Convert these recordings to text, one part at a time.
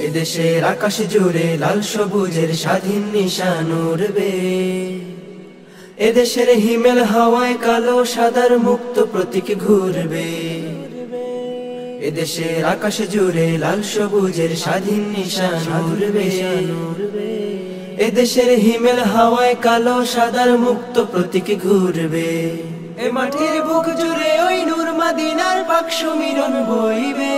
এদেশের আকাশ জুড়ে লাল সবুজের স্বাধীন নিশান উড়বে। এদেশের হিমেল হাওয়ায় কালো সাদার মুক্ত প্রতীক ঘুরবে। এদেশের আকাশ জুড়ে লাল সবুজের স্বাধীন নিশান উড়বে। এদেশের হিমেল হাওয়ায় কালো সাদার মুক্ত প্রতীক ঘুরবে। এ মাটির বুক জুড়ে ওই নূর মদিনার পাক সুমিরন বইবে।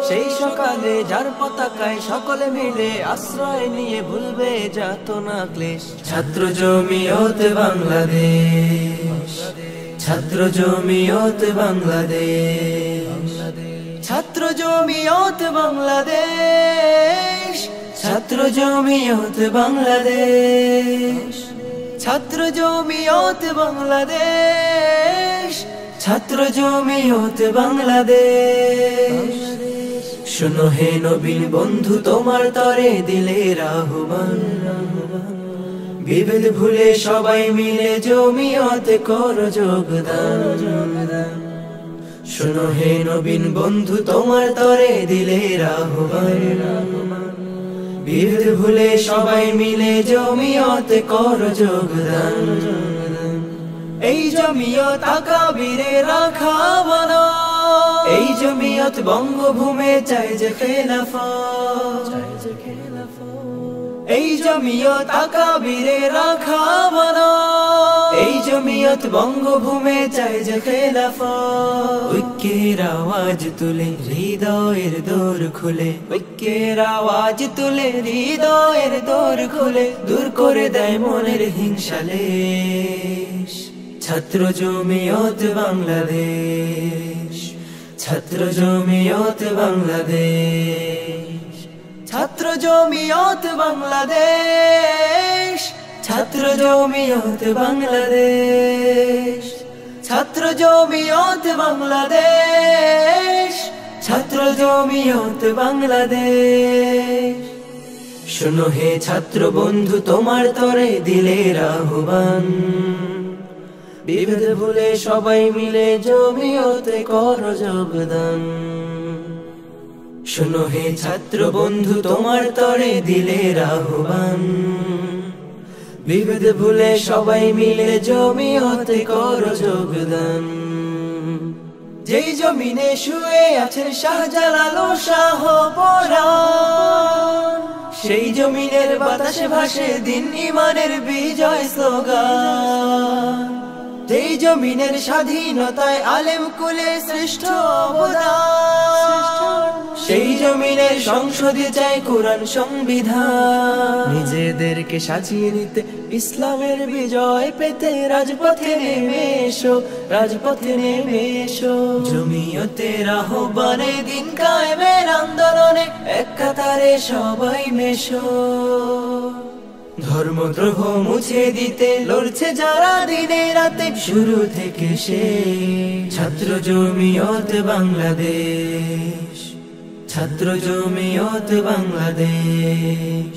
সেই সকালে যার পতাকায় সকলে মিলে আশ্রয় নিয়ে ভুলবে যাতনা ক্লেশ। ছাত্র জমিয়ত বাংলাদেশ, ছাত্র জমিয়ত বাংলাদেশ, ছাত্র জমিয়ত বাংলাদেশ, ছাত্র জমিয়ত বাংলাদেশ, ছাত্র জমিয়ত বাংলাদেশ, ছাত্র জমিয়ত বাংলাদেশ। শোনো হে নবীন বন্ধু, তোমার তরে দিলের আহ্বান। বিভেদ ভুলে সবাই মিলে জমিয়তে করো যোগদান। শোনো হে নবীন বন্ধু, তোমার তরে দিলের আহ্বান। বিভেদ ভুলে সবাই মিলে জমিয়তে করো যোগদান। এই জমিয়ত আকাবিরে রাখা বানা, এই জমিয়ত বঙ্গভূমে চাই যে খেলাফত। এই জমিয়ত আকাবিরে রাখা বানা, এই জমিয়ত বঙ্গভূমে চাই যে খেলাফত। ঐক্যের আওয়াজ তুলে হৃদয়ের দোর খুলে, ঐক্যের আওয়াজ তুলে হৃদয়ের দোর খুলে দূর করে দেয় মনের হিংসালেশ। ছাত্র জমিয়ত বাংলাদেশ, ছাত্র জমিয়ত বাংলাদেশ, ছাত্র জমিয়ত বাংলাদেশ, ছাত্র জমিয়ত বাংলাদেশ, ছাত্র জমিয়ত বাংলাদেশ, ছাত্র জমিয়ত বাংলাদেশ। শোনো হে ছাত্র বন্ধু, তোমার তরে দিলের আহ্বান। বিভেদ ভুলে সবাই মিলে জমিয়তে করো যোগদান। শোনো হে ছাত্র বন্ধু, তোমার তরে দিলের আহ্বান। বিভেদ ভুলে সবাই মিলে জমিয়তে করো যোগদান। যেই জমিনে শুয়ে আছেন শাহজালাল ও শাহপরাণ, সেই জমিনের বাতাসে ভাসে দিন ইমানের বিজয় স্লোগান। যেই জমিনের স্বাধীনতায় আলেম কুলে শ্রেষ্ঠ অবদান, সেই জমিনের সংসদে চাই কোরআন সংবিধান। নিজেদেরকে সাজিয়ে নিতে ইসলামের বিজয় পেতে রাজপথে নেমে এসো, রাজপথে নেমে এসো। জমিয়তের আহ্বানে দিন কায়েমের আন্দোলনে এক কাতারে সবাই মেশো। ধর্মদ্রোহ মুছে দিতে লড়ছে যারা দিনে রাতে শুরু থেকে শেষ। ছাত্র জমিয়ত বাংলাদেশ, ছাত্র জমিয়ত বাংলাদেশ,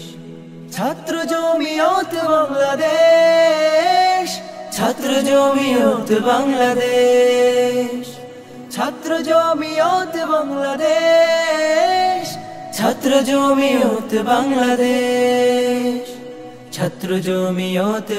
ছাত্র জমিয়ত বাংলাদেশ, ছাত্র জমিয়ত বাংলাদেশ, ছাত্র জমিয়ত বাংলাদেশ, ছাত্র জমিয়ত বাংলাদেশ, ছাত্র জমিয়ত।